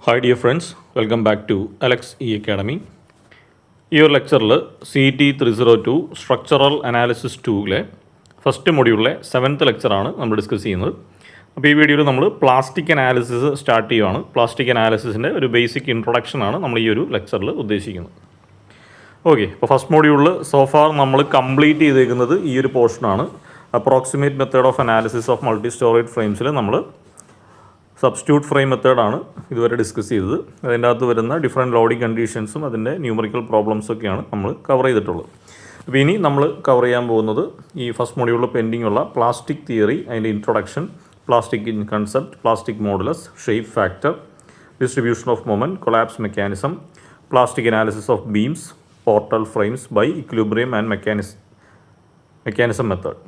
Hi dear friends, welcome back to Alex E Academy. ഈ ഒരു ലെക്ചറിൽ CET 302 സ്ട്രക്ചറൽ അനാലിസിസ് 2ലെ ഫസ്റ്റ് മൊഡ്യൂളിലെ 7th ലെക്ചറാണ് നമ്മൾ ഡിസ്കസ് ചെയ്യുന്നത്. അപ്പോൾ ഈ വീഡിയോയിൽ നമ്മൾ പ്ലാസ്റ്റിക് അനാലിസിസ് സ്റ്റാർട്ട് ചെയ്യുകയാണ്. പ്ലാസ്റ്റിക് അനാലിസിസിൻ്റെ ഒരു ബേസിക് ഇൻട്രൊഡക്ഷനാണ് നമ്മൾ ഈ ഒരു ലെക്ചറിൽ ഉദ്ദേശിക്കുന്നത്. ഓക്കെ, അപ്പോൾ ഫസ്റ്റ് മൊഡ്യൂളിൽ സോഫാർ നമ്മൾ കംപ്ലീറ്റ് ചെയ്തേക്കുന്നത് ഈ ഒരു പോർഷനാണ്. Approximate method of analysis of multi storage ഫ്രെയിംസിൽ നമ്മൾ സബ്സ്റ്റിറ്റ്യൂട്ട് ഫ്രെയിം മെത്തേഡാണ് ഇതുവരെ ഡിസ്കസ് ചെയ്തത്. അതിൻ്റെ അകത്ത് വരുന്ന ഡിഫറെൻറ്റ് ലോഡിംഗ് കണ്ടീഷൻസും അതിൻ്റെ ന്യൂമറിക്കൽ പ്രോബ്ലംസൊക്കെയാണ് നമ്മൾ കവർ ചെയ്തിട്ടുള്ളത്. അപ്പോൾ ഇനി നമ്മൾ കവർ ചെയ്യാൻ പോകുന്നത് ഈ ഫസ്റ്റ് മൊഡ്യൂളിൽ പെൻഡിങ് ഉള്ള പ്ലാസ്റ്റിക് തിയറി, അതിൻ്റെ introduction, plastic in concept, plastic modulus, shape factor, distribution of moment, collapse mechanism, plastic analysis of beams, portal frames by equilibrium and mechanism method,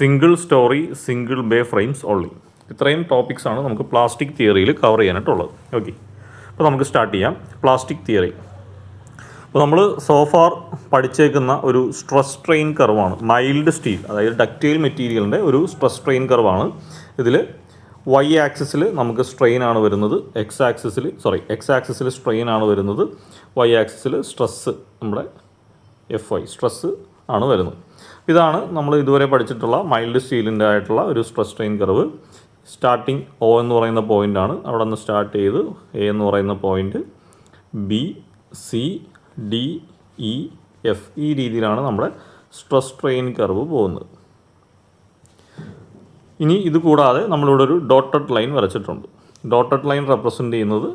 single storey single bay frames only. ഇത്രയും ടോപ്പിക്സാണ് നമുക്ക് plastic തിയറിയിൽ cover ചെയ്യാനായിട്ടുള്ളത്. Okay, അപ്പോൾ നമുക്ക് start ചെയ്യാം. Plastic theory. അപ്പോൾ നമ്മൾ so far പഠിച്ചേക്കുന്ന ഒരു സ്ട്രെസ് സ്ട്രെയിൻ കർവാണ്. മൈൽഡ് സ്റ്റീൽ, അതായത് ഡക്റ്റൈൽ മെറ്റീരിയലിൻ്റെ ഒരു സ്ട്രെസ് സ്ട്രെയിൻ കർവാണ്. ഇതിൽ വൈ ആക്സിസിൽ നമുക്ക് സ്ട്രെയിൻ ആണ് വരുന്നത്, എക്സ് ആക്സിസിൽ സ്ട്രെയിൻ ആണ് വരുന്നത്, വൈ ആക്സിസിൽ സ്ട്രെസ്സ്, നമ്മുടെ FY സ്ട്രെസ്സ് ആണ് വരുന്നത്. ഇതാണ് നമ്മൾ ഇതുവരെ പഠിച്ചിട്ടുള്ള മൈൽഡ് സ്റ്റീലിൻ്റെ ആയിട്ടുള്ള ഒരു stress strain curve. Starting O എന്ന് പറയുന്ന പോയിൻ്റാണ്, അവിടെ നിന്ന് സ്റ്റാർട്ട് ചെയ്ത് A എന്ന് പറയുന്ന point, B, C, D, E, F, ഈ രീതിയിലാണ് നമ്മുടെ സ്ട്രെസ് സ്ട്രെയിൻ കർവ് പോകുന്നത്. ഇനി ഇത് കൂടാതെ നമ്മളിവിടെ ഒരു ഡോട്ടഡ് ലൈൻ വരച്ചിട്ടുണ്ട്. ഡോട്ടഡ് ലൈൻ റെപ്രസെൻ്റ് ചെയ്യുന്നത്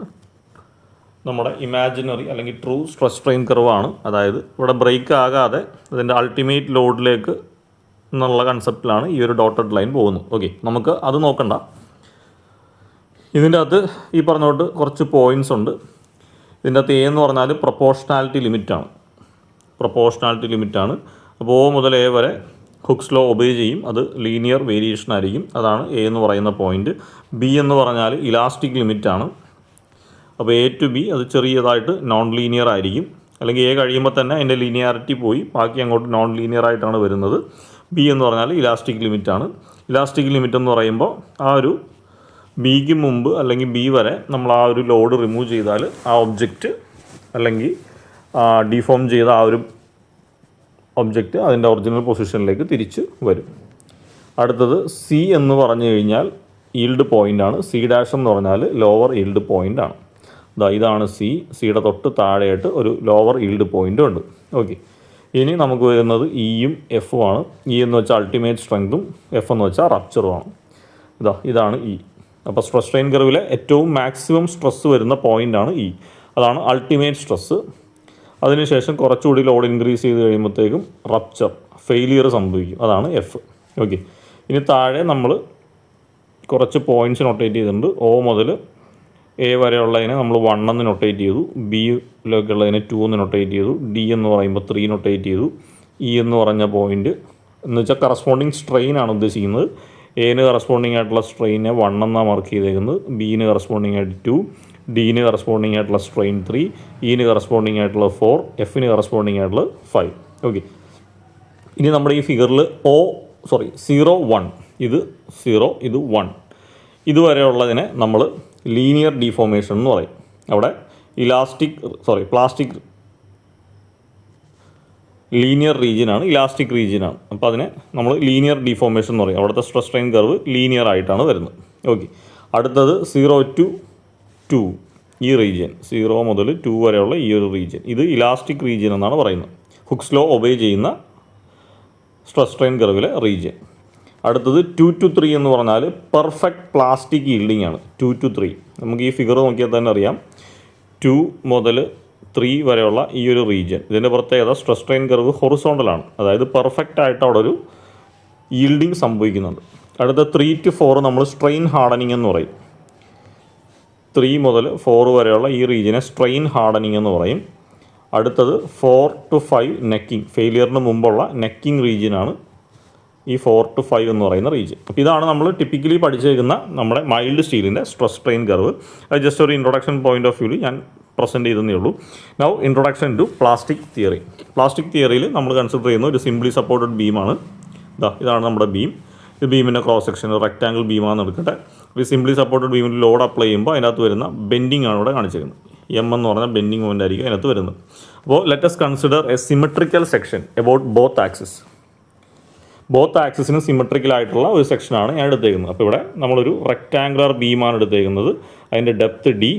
നമ്മുടെ ഇമാജിനറി അല്ലെങ്കിൽ ട്രൂ സ്ട്രെസ് സ്ട്രെയിൻ കർവാണ്. അതായത് ഇവിടെ ബ്രേക്ക് ആകാതെ അതിൻ്റെ അൾട്ടിമേറ്റ് ലോഡിലേക്ക് എന്നുള്ള കൺസെപ്റ്റിലാണ് ഈ ഒരു ഡോട്ടഡ് ലൈൻ പോകുന്നത്. ഓക്കെ, നമുക്ക് അത് നോക്കണ്ട. ഇതിൻ്റെ അകത്ത് ഈ പറഞ്ഞോട്ട് കുറച്ച് പോയിൻറ്റ്സ് ഉണ്ട്. ഇതിൻ്റെ അകത്ത് A എന്ന് പറഞ്ഞാൽ പ്രൊപ്പോർഷണാലിറ്റി ലിമിറ്റാണ്. അപ്പോൾ O മുതൽ A വരെ ഹുക്സ് ലോ ഒബേ ചെയ്യും, അത് ലീനിയർ വേരിയേഷൻ ആയിരിക്കും. അതാണ് A എന്ന് പറയുന്ന പോയിൻറ്റ്. B എന്ന് പറഞ്ഞാൽ ഇലാസ്റ്റിക് ലിമിറ്റാണ്. അപ്പോൾ A to B അത് ചെറിയതായിട്ട് നോൺ ലീനിയർ ആയിരിക്കും. അല്ലെങ്കിൽ A കഴിയുമ്പോൾ തന്നെ അതിൻ്റെ ലീനിയാരിറ്റി പോയി ബാക്കി അങ്ങോട്ട് നോൺ ലീനിയർ ആയിട്ടാണ് വരുന്നത്. B എന്ന് പറഞ്ഞാൽ ഇലാസ്റ്റിക് ലിമിറ്റാണ്. ഇലാസ്റ്റിക് ലിമിറ്റ് എന്ന് പറയുമ്പോൾ ആ ഒരു ബിക്ക് മുമ്പ് അല്ലെങ്കിൽ B വരെ നമ്മൾ ആ ഒരു ലോഡ് റിമൂവ് ചെയ്താൽ ആ ഒബ്ജക്റ്റ് അല്ലെങ്കിൽ ഡിഫോം ചെയ്ത ആ ഒരു ഒബ്ജക്റ്റ് അതിൻ്റെ ഒറിജിനൽ പൊസിഷനിലേക്ക് തിരിച്ച് വരും. അടുത്തത് C എന്ന് പറഞ്ഞു കഴിഞ്ഞാൽ ഈൽഡ് പോയിൻ്റാണ്. C' എന്ന് പറഞ്ഞാൽ ലോവർ ഈൽഡ് പോയിൻ്റാണ്. ഇതാണ് സിയുടെ തൊട്ട് താഴെയായിട്ട് ഒരു ലോവർ ഈൽഡ് പോയിൻ്റും ഉണ്ട്. ഓക്കെ, ഇനി നമുക്ക് വരുന്നത് Eയും Fഉം ആണ്. E എന്ന് വെച്ചാൽ അൾട്ടിമേറ്റ് സ്ട്രെങ്തും F എന്ന് വെച്ചാൽ റപ്ചറുമാണ്. ഇതാണ് E. അപ്പോൾ സ്ട്രെസ് സ്ട്രെയിൻ കർവിലെ ഏറ്റവും മാക്സിമം സ്ട്രെസ് വരുന്ന പോയിൻ്റാണ് E. അതാണ് അൾട്ടിമേറ്റ് സ്ട്രെസ്സ്. അതിനുശേഷം കുറച്ചുകൂടി ലോഡ് ഇൻക്രീസ് ചെയ്ത് കഴിയുമ്പോഴത്തേക്കും റപ്ചർ, ഫെയിലിയർ സംഭവിക്കും. അതാണ് F. ഓക്കെ, ഇനി താഴെ നമ്മൾ കുറച്ച് പോയിൻറ്റ്സ് നൊട്ടേറ്റ് ചെയ്തിട്ടുണ്ട്. O മുതൽ A വരെയുള്ളതിനെ നമ്മൾ 1 എന്ന് നൊട്ടേറ്റ് ചെയ്തു, ബിയിലേക്കുള്ളതിനെ 2 എന്ന് നൊട്ടേറ്റ് ചെയ്തു, D എന്ന് പറയുമ്പോൾ 3 നൊട്ടേറ്റ് ചെയ്തു, E എന്ന് പറഞ്ഞ പോയിൻ്റ് എന്ന് വെച്ചാൽ കറസ്പോണ്ടിങ് സ്ട്രെയിൻ ആണ് ഉദ്ദേശിക്കുന്നത്. Aന് കറസ്പോണ്ടിങ് ആയിട്ടുള്ള സ്ട്രെയിനെ 1 എന്നാണ് മാർക്ക് ചെയ്തേക്കുന്നത്, Bന് കറസ്പോണ്ടിങ് ആയിട്ട് 2, Dന് കറസ്പോണ്ടിങ് ആയിട്ടുള്ള സ്ട്രെയിൻ 3, Eന് കറസ്പോണ്ടിങ് ആയിട്ടുള്ള 4, Fന് കറസ്പോണ്ടിങ് ആയിട്ടുള്ള 5. ഓക്കെ, ഇനി നമ്മുടെ ഈ ഫിഗറിൽ 0, 1, ഇത് 0, ഇത് 1, ഇതുവരെയുള്ളതിനെ നമ്മൾ ലീനിയർ ഡീഫോമേഷൻ എന്ന് പറയും. അവിടെ പ്ലാസ്റ്റിക് ലീനിയർ റീജിയനാണ്, ഇലാസ്റ്റിക് റീജിയനാണ്. അപ്പോൾ അതിനെ നമ്മൾ ലീനിയർ ഡീഫോമേഷൻ എന്ന് പറയും. അവിടുത്തെ സ്ട്രെസ് സ്ട്രെയിൻ കർവ് ലീനിയർ ആയിട്ടാണ് വരുന്നത്. ഓക്കെ, അടുത്തത് 0 to 2, ഈ റീജിയൻ 0 മുതൽ 2 വരെയുള്ള ഈ ഒരു റീജിയൻ, ഇത് ഇലാസ്റ്റിക് റീജിയൻ എന്നാണ് പറയുന്നത്. ഹുക്സ് ലോ ഒബേ ചെയ്യുന്ന സ്ട്രെസ് സ്ട്രെയിൻ കർവിലെ റീജിയൻ. അടുത്തത് 2 to 3 എന്ന് പറഞ്ഞാൽ പെർഫെക്റ്റ് പ്ലാസ്റ്റിക് ഈൽഡിംഗ് ആണ്. 2 to 3 നമുക്ക് ഈ ഫിഗർ നോക്കിയാൽ തന്നെ അറിയാം. 2 മുതൽ 3 വരെയുള്ള ഈ ഒരു റീജിയൻ, ഇതിൻ്റെ പ്രത്യേകത സ്ട്രെസ് സ്ട്രെയിൻ കർവ് ഹൊറിസോണ്ടലാണ്, അതായത് പെർഫെക്റ്റ് ആയിട്ട് അവിടെ ഒരു ഈൽഡിങ് സംഭവിക്കുന്നുണ്ട്. അടുത്ത 3 to 4 നമ്മൾ സ്ട്രെയിൻ ഹാർഡനിങ് എന്ന് പറയും. 3 മുതൽ 4 വരെയുള്ള ഈ റീജിയനെ സ്ട്രെയിൻ ഹാർഡനിങ് എന്ന് പറയും. അടുത്തത് 4 to 5 നെക്കിങ്, ഫെയിലിയറിന് മുമ്പുള്ള നെക്കിങ് റീജിയനാണ് ഈ 4 to 5 എന്ന് പറയുന്ന റീജിയൻ. അപ്പോൾ ഇതാണ് നമ്മൾ ടിപ്പിക്കലി പഠിച്ചേക്കുന്ന നമ്മുടെ മൈൽഡ് സ്റ്റീലിൻ്റെ സ്ട്രെസ് സ്ട്രെയിൻ കർവ്. അത് ജസ്റ്റ് ഒരു ഇൻട്രൊഡക്ഷൻ പോയിൻ്റ് ഓഫ് വ്യൂവിൽ ഞാൻ പ്രസൻറ്റ് ചെയ്തേ ഉള്ളൂ. Now introduction to plastic theory. Plastic തിയറിയിൽ നമ്മൾ കൺസിഡർ ചെയ്യുന്ന ഒരു സിംപ്ലി സപ്പോർട്ടഡ് ബീമാണ്. ഇതാണ് നമ്മുടെ ബീം. ഇത് ബീമിൻ്റെ ക്രോസ് സെക്ഷൻ റെക്റ്റാങ്കിൾ ബീമാണെന്ന് എടുക്കട്ടെ. ഈ സിംപ്ലി സപ്പോർട്ടഡ് ബീമിൽ ലോഡ് അപ്ലൈ ചെയ്യുമ്പോൾ അതിനകത്ത് വരുന്ന ബെൻഡിങ് ആണ് ഇവിടെ കാണിച്ചിരിക്കുന്നത്. എം എന്ന് പറഞ്ഞാൽ ബെൻഡിങ് മൊമെൻ്റ് ആയിരിക്കും അതിനകത്ത് വരുന്നത്. അപ്പോൾ let us consider a symmetrical section about both axis. Both ആക്സിസിന് സിമെട്രിക്കലായിട്ടുള്ള ഒരു സെക്ഷനാണ് ഞാൻ എടുത്തേക്കുന്നത്. അപ്പോൾ ഇവിടെ നമ്മളൊരു റെക്റ്റാങ്കുലർ ബീമാണ് എടുത്തേക്കുന്നത്. അതിൻ്റെ ഡെപ്ത് ഡി,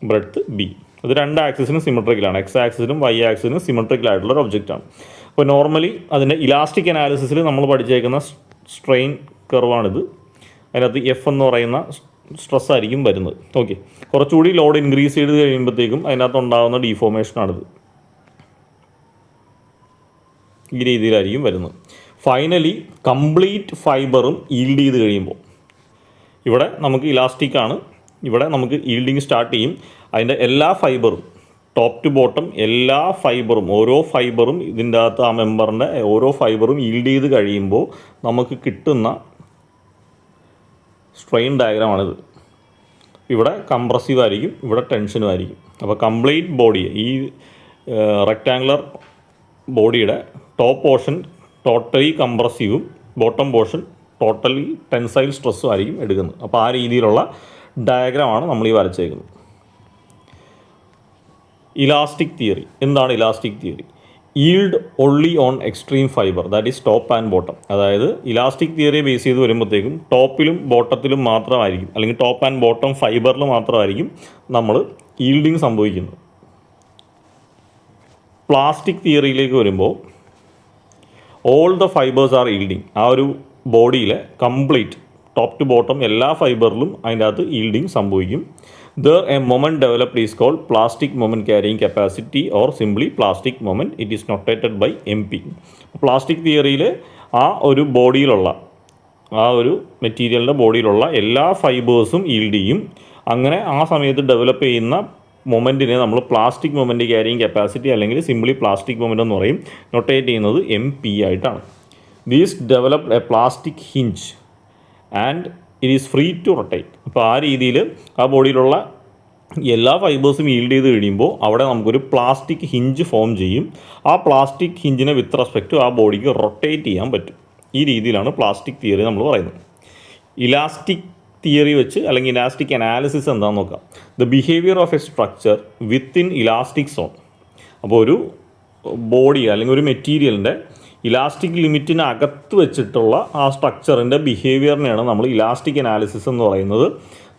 ബ്രെഡ്ത്ത് ബി. ഇത് രണ്ട് ആക്സിസിനും സിമെട്രിക്കലാണ്. എക്സ് ആക്സിസിനും വൈ ആക്സിസിനും സിമെട്രിക്കലായിട്ടുള്ള ഒരു ഒബ്ജക്റ്റാണ്. അപ്പോൾ നോർമലി അതിൻ്റെ ഇലാസ്റ്റിക് അനാലിസിസിൽ നമ്മൾ പഠിച്ചേക്കുന്ന സ്ട്രെയിൻ കർവാണിത്. അതിനകത്ത് എഫ് എന്ന് പറയുന്ന സ്ട്രെസ് ആയിരിക്കും വരുന്നത്. ഓക്കെ, കുറച്ചുകൂടി ലോഡ് ഇൻക്രീസ് ചെയ്ത് കഴിയുമ്പോഴത്തേക്കും അതിനകത്ത് ഉണ്ടാകുന്ന ഡീഫോർമേഷനാണിത്. ഈ രീതിയിലായിരിക്കും വരുന്നത്. ഫൈനലി കംപ്ലീറ്റ് ഫൈബറും ഈൽഡ് ചെയ്ത് കഴിയുമ്പോൾ ഇവിടെ നമുക്ക് ഇലാസ്റ്റിക്കാണ്, ഇവിടെ നമുക്ക് ഈൽഡിങ് സ്റ്റാർട്ട് ചെയ്യും. അതിൻ്റെ എല്ലാ ഫൈബറും ടോപ്പ് ടു ബോട്ടം എല്ലാ ഫൈബറും ഓരോ ഫൈബറും ഇതിൻ്റെ അകത്ത് ആ മെമ്പറിൻ്റെ ഓരോ ഫൈബറും ഈൽഡ് ചെയ്ത് കഴിയുമ്പോൾ നമുക്ക് കിട്ടുന്ന സ്ട്രെയിൻ ഡയഗ്രമാണിത്. ഇവിടെ കംപ്രസീവ് ആയിരിക്കും, ഇവിടെ ടെൻഷനും ആയിരിക്കും. അപ്പോൾ കംപ്ലീറ്റ് ബോഡി ഈ റെക്റ്റാങ്കുലർ ബോഡിയുടെ ടോപ്പ് പോർഷൻ ടോട്ടലി കംപ്രസീവും ബോട്ടം പോർഷൻ ടോട്ടലി ടെൻസൈൽ സ്ട്രെസ്സും ആയിരിക്കും എടുക്കുന്നത്. അപ്പോൾ ആ രീതിയിലുള്ള ഡയഗ്രമാണ് നമ്മൾ ഈ വരച്ചേക്കുന്നത്. Elastic theory. എന്താണ് elastic theory? Yield only on extreme fibre, that is top and bottom. അതായത് ഇലാസ്റ്റിക് തിയറിയെ ബേസ് ചെയ്ത് വരുമ്പോഴത്തേക്കും ടോപ്പിലും ബോട്ടത്തിലും മാത്രമായിരിക്കും, അല്ലെങ്കിൽ ടോപ്പ് ആൻഡ് ബോട്ടം ഫൈബറിൽ മാത്രമായിരിക്കും നമ്മൾ ഈൽഡിങ് സംഭവിക്കുന്നത്. പ്ലാസ്റ്റിക് തിയറിയിലേക്ക് വരുമ്പോൾ all the fibres R yielding. ആ ഒരു ബോഡിയിലെ കംപ്ലീറ്റ് ടോപ്പ് ടു ബോട്ടം എല്ലാ ഫൈബറിലും അതിൻ്റെ അകത്ത് ഈൽഡിങ് സംഭവിക്കും. There a moment developed is called plastic moment carrying capacity or simply plastic moment. It is notated by MP. Plastic തിയറിയിൽ ആ ഒരു ബോഡിയിലുള്ള ആ ഒരു മെറ്റീരിയലിൻ്റെ ബോഡിയിലുള്ള എല്ലാ ഫൈബേഴ്സും ഈൽഡ് ചെയ്യും. അങ്ങനെ ആ സമയത്ത് ഡെവലപ്പ് ചെയ്യുന്ന മൊമെൻറ്റിനെ നമ്മൾ പ്ലാസ്റ്റിക് മൊമെൻറ്റ് ക്യാരിയിങ് കപ്പാസിറ്റി അല്ലെങ്കിൽ സിംപ്ലി പ്ലാസ്റ്റിക് മൊമെൻ്റ് എന്ന് പറയും. നൊട്ടേറ്റ് ചെയ്യുന്നത് MP ആയിട്ടാണ്. These developed a plastic hinge and it is free to rotate. അപ്പോൾ ആ രീതിയിൽ ആ ബോഡിയിലുള്ള എല്ലാ ഫൈബേഴ്സും ഈൽഡ് ചെയ്ത് കഴിയുമ്പോൾ അവിടെ നമുക്കൊരു പ്ലാസ്റ്റിക് ഹിഞ്ച് ഫോം ചെയ്യും. ആ പ്ലാസ്റ്റിക് ഹിഞ്ചിനെ വിത്ത് റെസ്പെക്ട് ടു ആ ബോഡിക്ക് റൊട്ടേറ്റ് ചെയ്യാൻ പറ്റും. ഈ രീതിയിലാണ് പ്ലാസ്റ്റിക് തിയറി നമ്മൾ പറയുന്നത്. ഇലാസ്റ്റിക് തിയറി വെച്ച് അല്ലെങ്കിൽ ഇലാസ്റ്റിക് അനാലിസിസ് എന്താണെന്ന് നോക്കാം. The behaviour of A structure within elastic zone. അപ്പോൾ ഒരു ബോഡി അല്ലെങ്കിൽ ഒരു മെറ്റീരിയലിൻ്റെ ഇലാസ്റ്റിക് ലിമിറ്റിന് അകത്ത് വെച്ചിട്ടുള്ള ആ സ്ട്രക്ചറിൻ്റെ ബിഹേവിയറിനെയാണ് നമ്മൾ ഇലാസ്റ്റിക് അനാലിസിസ് എന്ന് പറയുന്നത്.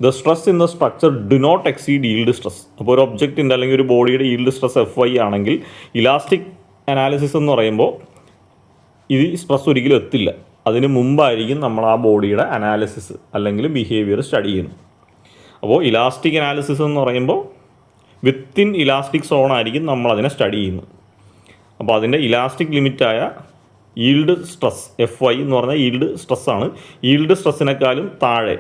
The stress in the structure do not exceed yield stress. അപ്പോൾ ഒരു ഒബ്ജക്റ്റിൻ്റെ അല്ലെങ്കിൽ ഒരു ബോഡിയുടെ ഈൽഡ് സ്ട്രെസ് FY ആണെങ്കിൽ ഇലാസ്റ്റിക് അനാലിസിസ് എന്ന് പറയുമ്പോൾ ഈ സ്ട്രെസ് ഒരിക്കലും എത്തില്ല. അതിന് മുമ്പായിരിക്കും നമ്മൾ ആ ബോഡിയുടെ അനാലിസിസ് അല്ലെങ്കിൽ ബിഹേവിയർ സ്റ്റഡി ചെയ്യുന്നത്. അപ്പോൾ ഇലാസ്റ്റിക് അനാലിസിസ് എന്ന് പറയുമ്പോൾ വിത്തിൻ ഇലാസ്റ്റിക് സോൺ ആയിരിക്കും നമ്മൾ അതിനെ സ്റ്റഡി ചെയ്യുന്നത്. അപ്പോൾ അതിൻ്റെ ഇലാസ്റ്റിക് ലിമിറ്റായ ഈൽഡ് സ്ട്രെസ് FY എന്ന് പറഞ്ഞാൽ ഈൽഡ് സ്ട്രെസ്സാണ്. ഈൽഡ് സ്ട്രെസ്സിനേക്കാളും താഴെ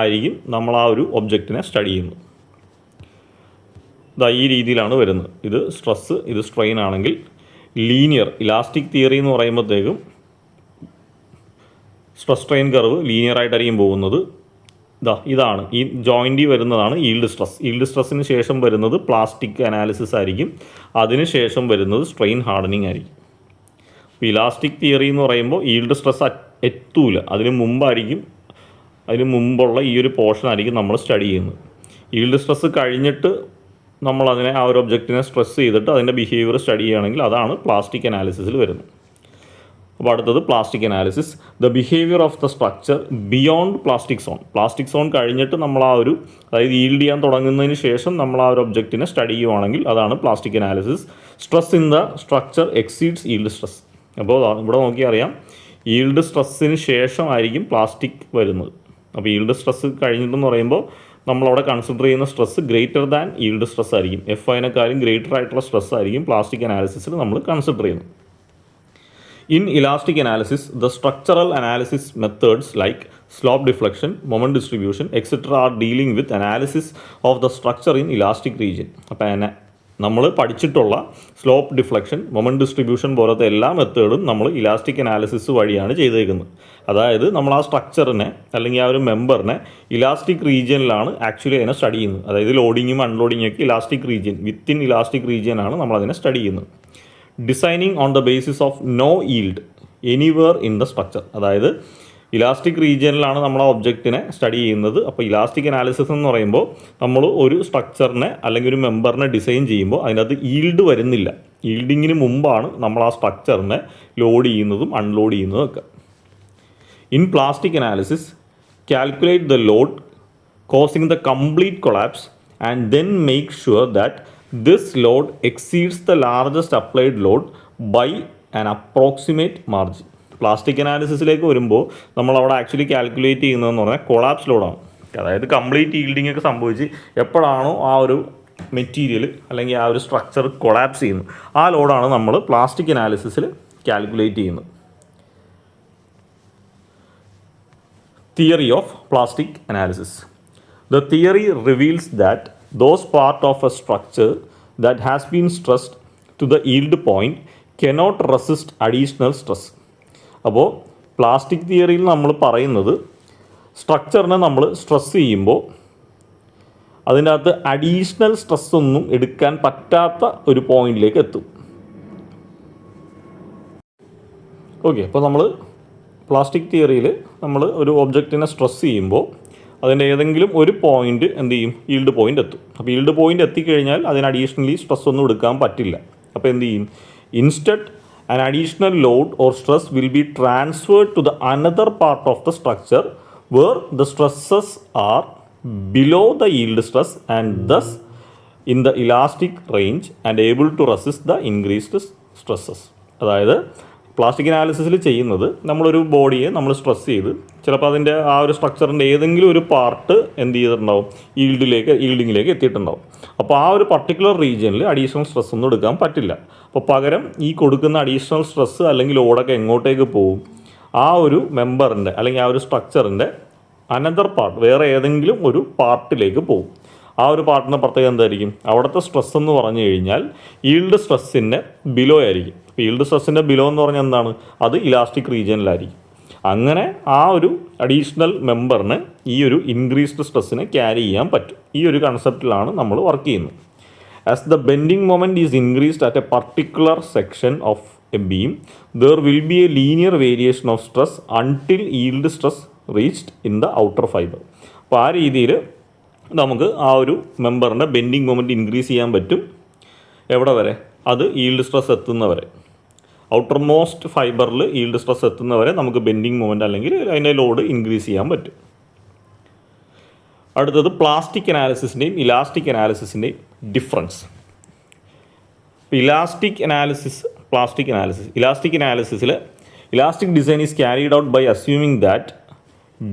ആയിരിക്കും നമ്മൾ ആ ഒരു ഒബ്ജക്റ്റിനെ സ്റ്റഡി ചെയ്യുന്നത്. ഈ രീതിയിലാണ് വരുന്നത്. ഇത് സ്ട്രെസ്സ്, ഇത് സ്ട്രെയിൻ ആണെങ്കിൽ ലീനിയർ ഇലാസ്റ്റിക് തിയറി എന്ന് പറയുമ്പോഴത്തേക്കും സ്ട്രെസ് സ്ട്രെയിൻ കർവ് ലീനിയർ ആയിട്ടായിരിക്കും പോകുന്നത്. ഇതാണ് ഈ ജോയിൻ്റി വരുന്നതാണ് ഈൽഡ് സ്ട്രെസ്. ഈൽഡ് സ്ട്രെസ്സിന് ശേഷം വരുന്നത് പ്ലാസ്റ്റിക് അനാലിസിസ് ആയിരിക്കും. അതിന് ശേഷം വരുന്നത് സ്ട്രെയിൻ ഹാർഡനിങ് ആയിരിക്കും. ഇപ്പോൾ ഇലാസ്റ്റിക് തിയറി എന്ന് പറയുമ്പോൾ ഈൽഡ് സ്ട്രെസ് എത്തൂല, അതിന് മുമ്പുള്ള ഈ ഒരു പോർഷൻ ആയിരിക്കും നമ്മൾ സ്റ്റഡി ചെയ്യുന്നത്. ഈൽഡ് സ്ട്രെസ് കഴിഞ്ഞിട്ട് നമ്മളതിനെ ആ ഒരു ഒബ്ജക്റ്റിനെ സ്ട്രെസ് ചെയ്തിട്ട് അതിൻ്റെ ബിഹേവിയർ സ്റ്റഡി ചെയ്യുകയാണെങ്കിൽ അതാണ് പ്ലാസ്റ്റിക് അനാലിസിസിൽ വരുന്നത്. അപ്പോൾ അടുത്തത് plastic analysis. The behaviour of the structure beyond plastic zone. Plastic zone കഴിഞ്ഞിട്ട് നമ്മൾ ആ ഒരു അതായത് ഈൽഡ് ചെയ്യാൻ തുടങ്ങുന്നതിന് ശേഷം നമ്മൾ ആ ഒരു ഒബ്ജക്റ്റിനെ സ്റ്റഡി ചെയ്യുവാണെങ്കിൽ അതാണ് plastic analysis. Stress in the structure exceeds yield stress. അപ്പോൾ ഇവിടെ നോക്കിയാൽ അറിയാം ഈൽഡ് സ്ട്രെസ്സിന് ശേഷമായിരിക്കും പ്ലാസ്റ്റിക് വരുന്നത്. അപ്പോൾ ഈൽഡ് സ്ട്രെസ് കഴിഞ്ഞിട്ടെന്ന് പറയുമ്പോൾ നമ്മളവിടെ കൺസിഡർ ചെയ്യുന്ന stress greater than yield stress ആയിരിക്കും. FIനേക്കാളും ഗ്രേറ്റർ ആയിട്ടുള്ള സ്ട്രെസ് ആയിരിക്കും പ്ലാസ്റ്റിക് അനാലിസിസിൽ നമ്മൾ കൺസിഡർ ചെയ്യുന്നത്. In elastic analysis, the structural analysis methods like slope deflection, moment distribution, etc. are dealing with analysis of the structure in elastic region. അപ്പോൾ നമ്മൾ പഠിച്ചിട്ടുള്ള slope deflection, moment distribution പോലത്തെ എല്ലാ മെത്തേഡും നമ്മൾ ഇലാസ്റ്റിക് അനാലിസിസ് വഴിയാണ് ചെയ്തേക്കുന്നത്. അതായത് നമ്മൾ ആ സ്ട്രക്ചറിനെ അല്ലെങ്കിൽ ആ ഒരു മെമ്പറിനെ ഇലാസ്റ്റിക് റീജിയനിലാണ് ആക്ച്വലി അതിനെ സ്റ്റഡി ചെയ്യുന്നത്. അതായത് ലോഡിങ്ങും അൺലോഡിങ്ങും ഒക്കെ ഇലാസ്റ്റിക് റീജിയൻ, വിത്തിൻ ഇലാസ്റ്റിക് റീജിയനാണ് നമ്മളതിനെ സ്റ്റഡി ചെയ്യുന്നത്. Designing on the basis of no yield anywhere in the structure. അതായത് ഇലാസ്റ്റിക് റീജിയനിലാണ് നമ്മൾ ആ ഒബ്ജക്റ്റിനെ സ്റ്റഡി ചെയ്യുന്നത്. അപ്പോൾ ഇലാസ്റ്റിക് അനാലിസിസ് എന്ന് പറയുമ്പോൾ നമ്മൾ ഒരു സ്ട്രക്ചറിനെ അല്ലെങ്കിൽ ഒരു മെമ്പറിനെ ഡിസൈൻ ചെയ്യുമ്പോൾ അതിനകത്ത് ഈൽഡ് വരുന്നില്ല. ഈൽഡിങ്ങിന് മുമ്പാണ് നമ്മൾ ആ സ്ട്രക്ചറിനെ ലോഡ് ചെയ്യുന്നതും അൺലോഡ് ചെയ്യുന്നതും ഒക്കെ. In plastic analysis calculate the load causing the complete collapse and then make sure that this load exceeds the largest applied load by an approximate margin. Plastic അനാലിസിസിലേക്ക് വരുമ്പോൾ നമ്മളവിടെ ആക്ച്വലി കാൽക്കുലേറ്റ് ചെയ്യുന്നതെന്ന് പറഞ്ഞാൽ collapse ലോഡാണ്. അതായത് complete yielding ഒക്കെ സംഭവിച്ച് എപ്പോഴാണോ ആ ഒരു മെറ്റീരിയൽ അല്ലെങ്കിൽ ആ ഒരു സ്ട്രക്ചർ കൊളാപ്സ് ചെയ്യുന്നത്, ആ ലോഡാണ് നമ്മൾ പ്ലാസ്റ്റിക് അനാലിസിസിൽ കാൽക്കുലേറ്റ് ചെയ്യുന്നത്. Theory of plastic analysis. The theory reveals that those part of a structure that has been stressed to the yield point cannot resist additional stress. അപ്പോൾ പ്ലാസ്റ്റിക് തിയറിയിൽ നമ്മൾ പറയുന്നത് സ്ട്രക്ചറിനെ നമ്മൾ സ്ട്രെസ് ചെയ്യുമ്പോൾ അതിൻ്റെ അകത്ത് അഡീഷണൽ സ്ട്രെസ് ഒന്നും എടുക്കാൻ പറ്റാത്ത ഒരു പോയിന്റിലേക്ക് എത്തും. ഓക്കെ, അപ്പോൾ നമ്മൾ പ്ലാസ്റ്റിക് തിയറിയിൽ നമ്മൾ ഒരു ഒബ്ജക്റ്റിനെ സ്ട്രെസ് ചെയ്യുമ്പോൾ അതിൻ്റെ ഏതെങ്കിലും ഒരു പോയിന്റ് എന്ത് ചെയ്യും, ഈൽഡ് പോയിന്റ് എത്തും. അപ്പോൾ ഈൽഡ് പോയിന്റ് എത്തിക്കഴിഞ്ഞാൽ അതിന് അഡീഷണലി സ്ട്രെസ് ഒന്നും എടുക്കാൻ പറ്റില്ല. അപ്പോൾ എന്ത് ചെയ്യും, instead an additional load or stress will be transferred to the another part of the structure where the stresses are below the yield stress and thus in the elastic range and able to resist the increased stresses. അതായത് plastic അനാലിസിസിൽ ചെയ്യുന്നത് നമ്മളൊരു ബോഡിയെ നമ്മൾ stress ചെയ്ത് ചിലപ്പോൾ അതിൻ്റെ ആ ഒരു സ്ട്രക്ചറിൻ്റെ ഏതെങ്കിലും ഒരു പാർട്ട് എന്ത് ചെയ്തിട്ടുണ്ടാവും, ഈൽഡിങ്ങിലേക്ക് എത്തിയിട്ടുണ്ടാവും. അപ്പോൾ ആ ഒരു പർട്ടിക്കുലർ റീജിയനിൽ അഡീഷണൽ സ്ട്രെസ് ഒന്നും എടുക്കാൻ പറ്റില്ല. അപ്പോൾ പകരം ഈ കൊടുക്കുന്ന അഡീഷണൽ സ്ട്രെസ്സ് അല്ലെങ്കിൽ ലോഡൊക്കെ എങ്ങോട്ടേക്ക് പോകും, ആ ഒരു മെമ്പറിൻ്റെ അല്ലെങ്കിൽ ആ ഒരു സ്ട്രക്ചറിൻ്റെ അനദർ പാർട്ട്, വേറെ ഏതെങ്കിലും ഒരു പാർട്ടിലേക്ക് പോകും. ആ ഒരു പാർട്ടിൻ്റെ പ്രത്യേകത എന്തായിരിക്കും, അവിടുത്തെ സ്ട്രെസ് എന്ന് പറഞ്ഞു കഴിഞ്ഞാൽ ഈൽഡ് സ്ട്രെസ്സിൻ്റെ ബിലോ ആയിരിക്കും. ഈൽഡ് സ്ട്രെസ്സിൻ്റെ ബിലോ എന്ന് പറഞ്ഞാൽ എന്താണ്, അത് ഇലാസ്റ്റിക് റീജിയനിലായിരിക്കും. അങ്ങനെ ആ ഒരു അഡീഷണൽ മെമ്പറിന് ഈ ഒരു ഇൻക്രീസ്ഡ് സ്ട്രെസ്സിനെ ക്യാരി ചെയ്യാൻ പറ്റും. ഈ ഒരു കൺസെപ്റ്റിലാണ് നമ്മൾ വർക്ക് ചെയ്യുന്നത്. As the bending moment is increased at A particular section of A beam there will be A linear variation of stress until yield stress reached in the outer fibre. അപ്പോൾ ആ രീതിയിൽ നമുക്ക് ആ ഒരു മെമ്പറിൻ്റെ ബെൻഡിങ് മൊമെൻറ്റ് ഇൻക്രീസ് ചെയ്യാൻ പറ്റും. എവിടെ വരെ, അത് ഈൽഡ് സ്ട്രെസ് എത്തുന്നവരെ, ഔട്ടർ മോസ്റ്റ് ഫൈബറിൽ ഈൽഡ് സ്ട്രെസ് എത്തുന്നവരെ നമുക്ക് ബെൻഡിങ് മൊമെൻറ്റ് അല്ലെങ്കിൽ അതിൻ്റെ ലോഡ് ഇൻക്രീസ് ചെയ്യാൻ പറ്റും. അടുത്തത് പ്ലാസ്റ്റിക് അനാലിസിസിൻ്റെയും ഇലാസ്റ്റിക് അനാലിസിസിൻ്റെയും difference. Elastic analysis, plastic analysis. Elastic അനാലിസിസിൽ elastic design is carried out by assuming that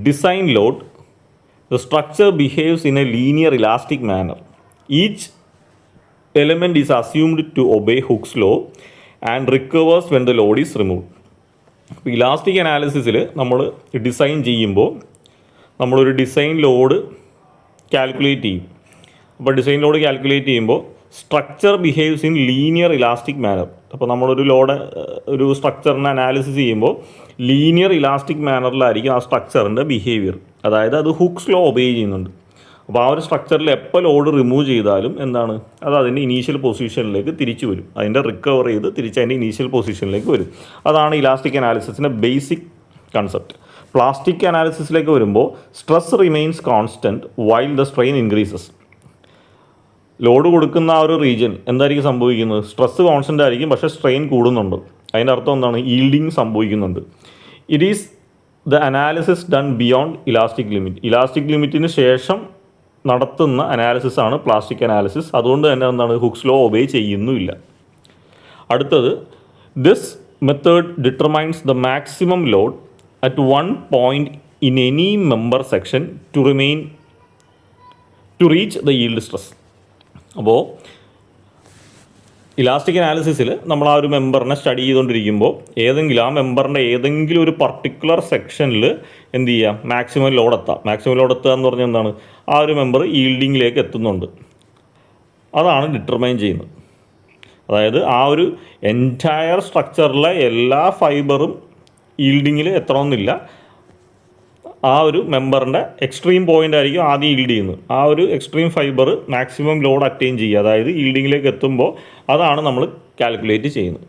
design load the structure behaves in a linear elastic manner. Each element is assumed to obey Hooke's law and recovers when the load is removed. Elastic അനാലിസിസിൽ നമ്മൾ design ചെയ്യുമ്പോൾ നമ്മളൊരു design load calculate ചെയ്യും. അപ്പോൾ design load calculate ചെയ്യുമ്പോൾ structure behaves in linear elastic manner. അപ്പോൾ നമ്മളൊരു ഒരു സ്ട്രക്ചറിനെ അനാലിസിസ് ചെയ്യുമ്പോൾ ലീനിയർ ഇലാസ്റ്റിക് മാനറിലായിരിക്കും ആ സ്ട്രക്ചറിൻ്റെ ബിഹേവിയർ. അതായത് അത് ഹുക്സ് ലോ ഒബേ ചെയ്യുന്നുണ്ട്. അപ്പോൾ ആ ഒരു സ്ട്രക്ചറിൽ എപ്പോൾ ലോഡ് റിമൂവ് ചെയ്താലും എന്താണ്, അത് അതിൻ്റെ ഇനീഷ്യൽ പൊസിഷനിലേക്ക് തിരിച്ചു വരും. അതിൻ്റെ റിക്കവർ ചെയ്ത് തിരിച്ച് അതിൻ്റെ ഇനീഷ്യൽ പൊസിഷനിലേക്ക് വരും. അതാണ് ഇലാസ്റ്റിക് അനാലിസിസിൻ്റെ ബേസിക് കൺസെപ്റ്റ്. പ്ലാസ്റ്റിക് അനാലിസിസിലേക്ക് വരുമ്പോൾ stress remains constant while the strain increases. Load കൊടുക്കുന്ന ആ ഒരു റീജിയൻ എന്തായിരിക്കും സംഭവിക്കുന്നത്, സ്ട്രെസ് കോൺസ്റ്റൻ്റ് ആയിരിക്കും, പക്ഷേ സ്ട്രെയിൻ കൂടുന്നുണ്ട്. അതിൻ്റെ അർത്ഥം എന്താണ്, ഈൽഡിങ് സംഭവിക്കുന്നുണ്ട്. It is the analysis done beyond elastic limit. Elastic ലിമിറ്റിന് ശേഷം നടത്തുന്ന അനാലിസിസ് ആണ് പ്ലാസ്റ്റിക് അനാലിസിസ്. അതുകൊണ്ട് തന്നെ എന്താണ്, ഹുക്സ് ലോ ഒബേ ചെയ്യുന്നുമില്ല. അടുത്തത്, this method determines the maximum load at one point in any member section to reach the yield stress. അപ്പോൾ ഇലാസ്റ്റിക് അനാലിസിസിൽ നമ്മൾ ആ ഒരു മെമ്പറിനെ സ്റ്റഡി ചെയ്തുകൊണ്ടിരിക്കുമ്പോൾ ആ മെമ്പറിൻ്റെ ഏതെങ്കിലും ഒരു പർട്ടിക്കുലർ സെക്ഷനിൽ എന്ത് ചെയ്യാം, മാക്സിമം ലോഡ് എത്താം. മാക്സിമം ലോഡ് എത്തുക എന്ന് പറഞ്ഞാൽ എന്താണ്, ആ ഒരു മെമ്പർ ഈൽഡിങ്ങിലേക്ക് എത്തുന്നുണ്ട്. അതാണ് ഡിറ്റർമൈൻ ചെയ്യുന്നത്. അതായത് ആ ഒരു എൻറ്റയർ സ്ട്രക്ചറിലെ എല്ലാ ഫൈബറും ഈൽഡിങ്ങിൽ എത്തണമെന്നില്ല. ആ ഒരു മെമ്പറിൻ്റെ എക്സ്ട്രീം പോയിൻ്റ് ആയിരിക്കും ആദ്യം ഈൽഡ് ചെയ്യുന്നത്. ആ ഒരു extreme fibre maximum load attain ചെയ്യുക, അതായത് ഈൽഡിങ്ങിലേക്ക് എത്തുമ്പോൾ അതാണ് നമ്മൾ കാൽക്കുലേറ്റ് ചെയ്യുന്നത്.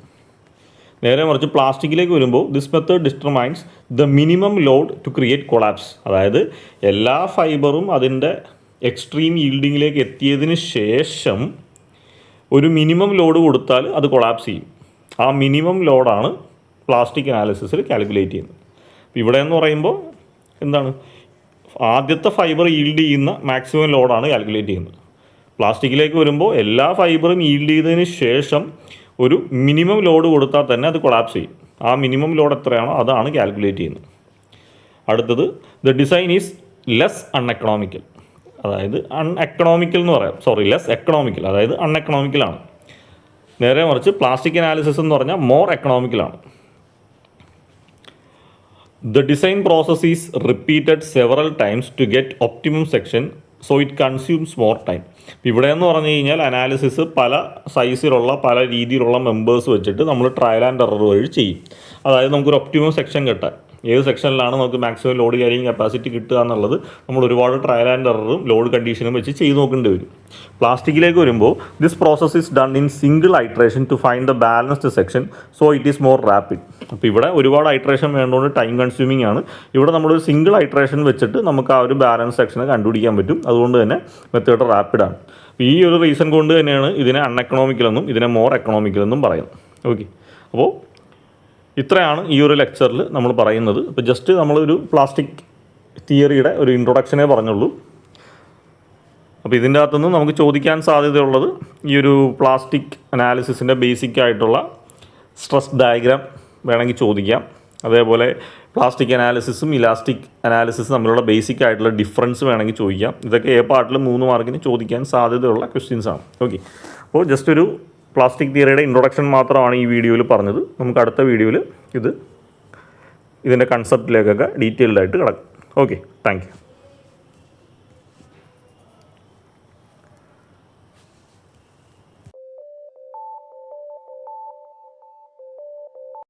നേരെ മറിച്ച് പ്ലാസ്റ്റിക്കിലേക്ക് വരുമ്പോൾ this method determines the minimum load to create collapse. അതായത് എല്ലാ ഫൈബറും അതിൻ്റെ എക്സ്ട്രീം ഈൽഡിങ്ങിലേക്ക് എത്തിയതിന് ശേഷം ഒരു മിനിമം ലോഡ് കൊടുത്താൽ അത് കൊളാപ്സ് ചെയ്യും. ആ മിനിമം ലോഡാണ് പ്ലാസ്റ്റിക് അനാലിസിസിൽ കാൽക്കുലേറ്റ് ചെയ്യുന്നത്. ഇവിടെ എന്ന് പറയുമ്പോൾ എന്താണ്, ആദ്യത്തെ ഫൈബർ ഈൽഡ് ചെയ്യുന്ന മാക്സിമം ലോഡാണ് കാൽക്കുലേറ്റ് ചെയ്യുന്നത്. പ്ലാസ്റ്റിക്കിലേക്ക് വരുമ്പോൾ എല്ലാ ഫൈബറും ഈൽഡ് ചെയ്തതിന് ശേഷം ഒരു മിനിമം ലോഡ് കൊടുത്താൽ തന്നെ അത് കൊളാപ്സ് ചെയ്യും. ആ മിനിമം ലോഡ് എത്രയാണോ അതാണ് കാൽക്കുലേറ്റ് ചെയ്യുന്നത്. അടുത്തത് the design is less uneconomical. അതായത് അൺഎക്കണോമിക്കൽ എന്ന് പറയാം, ലെസ് എക്കണോമിക്കൽ, അതായത് അൺഎക്കണോമിക്കലാണ്. നേരെ മറിച്ച് പ്ലാസ്റ്റിക് അനാലിസിസ് എന്ന് പറഞ്ഞാൽ more എക്കണോമിക്കലാണ്. The design process is repeated several times to get optimum section, so it consumes more time. ഇവിടെ എന്ന് പറഞ്ഞു കഴിഞ്ഞാൽ അനാലിസിസ് പല സൈസിലുള്ള പല രീതിയിലുള്ള മെമ്പേഴ്സ് വെച്ചിട്ട് നമ്മൾ ട്രയൽ ആൻഡ് എറർ വഴി ചെയ്യും. അതായത് നമുക്കൊരു ഒപ്റ്റിമം സെക്ഷൻ കിട്ടാൻ, ഏത് സെക്ഷനിലാണ് നമുക്ക് മാക്സിമം ലോഡ് ക്യാരിയിങ് കപ്പാസിറ്റി കിട്ടുക എന്നുള്ളത് നമ്മൾ ഒരുപാട് ട്രയൽ ആൻഡ് എററും ലോഡ് കണ്ടീഷനും വെച്ച് ചെയ്ത് നോക്കേണ്ടി വരും. പ്ലാസ്റ്റിക്കിലേക്ക് വരുമ്പോൾ this process is done in single iteration to find the balanced section, so it is more rapid. അപ്പോൾ ഇവിടെ ഒരുപാട് ഐട്രേഷൻ വേണ്ടതുകൊണ്ട് ടൈം കൺസ്യൂമിംഗ് ആണ്. ഇവിടെ നമ്മളൊരു സിംഗിൾ ഐട്രേഷൻ വെച്ചിട്ട് നമുക്ക് ആ ഒരു ബാലൻസ് സെക്ഷനെ കണ്ടുപിടിക്കാൻ പറ്റും. അതുകൊണ്ട് തന്നെ മെത്തേഡ് റാപ്പിഡാണ്. അപ്പോൾ ഈ ഒരു റീസൺ കൊണ്ട് തന്നെയാണ് ഇതിനെ അൺഎക്കണോമിക്കൽ എന്നും ഇതിനെ മോർ എക്കണോമിക്കൽ എന്നും പറയുന്നത്. ഓക്കെ, അപ്പോൾ ഇത്രയാണ് ഈ ഒരു ലെക്ചറിൽ നമ്മൾ പറയുന്നത്. ഇപ്പോൾ ജസ്റ്റ് നമ്മളൊരു പ്ലാസ്റ്റിക് തിയറിയുടെ ഒരു ഇൻട്രൊഡക്ഷനേ പറഞ്ഞുള്ളൂ. അപ്പോൾ ഇതിൻ്റെ അകത്തുനിന്ന് നമുക്ക് ചോദിക്കാൻ സാധ്യതയുള്ളത് ഈ ഒരു പ്ലാസ്റ്റിക് അനാലിസിസിൻ്റെ ബേസിക് ആയിട്ടുള്ള സ്ട്രെസ് ഡയഗ്രാം വേണമെങ്കിൽ ചോദിക്കാം. അതേപോലെ പ്ലാസ്റ്റിക് അനാലിസിസും ഇലാസ്റ്റിക് അനാലിസിസും തമ്മിലുള്ള ബേസിക് ആയിട്ടുള്ള ഡിഫറൻസ് വേണമെങ്കിൽ ചോദിക്കാം. ഇതൊക്കെ എ പാർട്ടിൽ 3 മാർക്കിന് ചോദിക്കാൻ സാധ്യതയുള്ള ക്വസ്റ്റ്യൻസാണ്. ഓക്കെ, അപ്പോൾ ജസ്റ്റ് ഒരു പ്ലാസ്റ്റിക് തിയറിയുടെ ഇൻട്രൊഡക്ഷൻ മാത്രമാണ് ഈ വീഡിയോയിൽ പറഞ്ഞത്. നമുക്ക് അടുത്ത വീഡിയോയിൽ ഇതിൻ്റെ കൺസെപ്റ്റിലേക്കൊക്കെ ഡീറ്റെയിൽഡായിട്ട് കിടക്കും. Okay, thank you.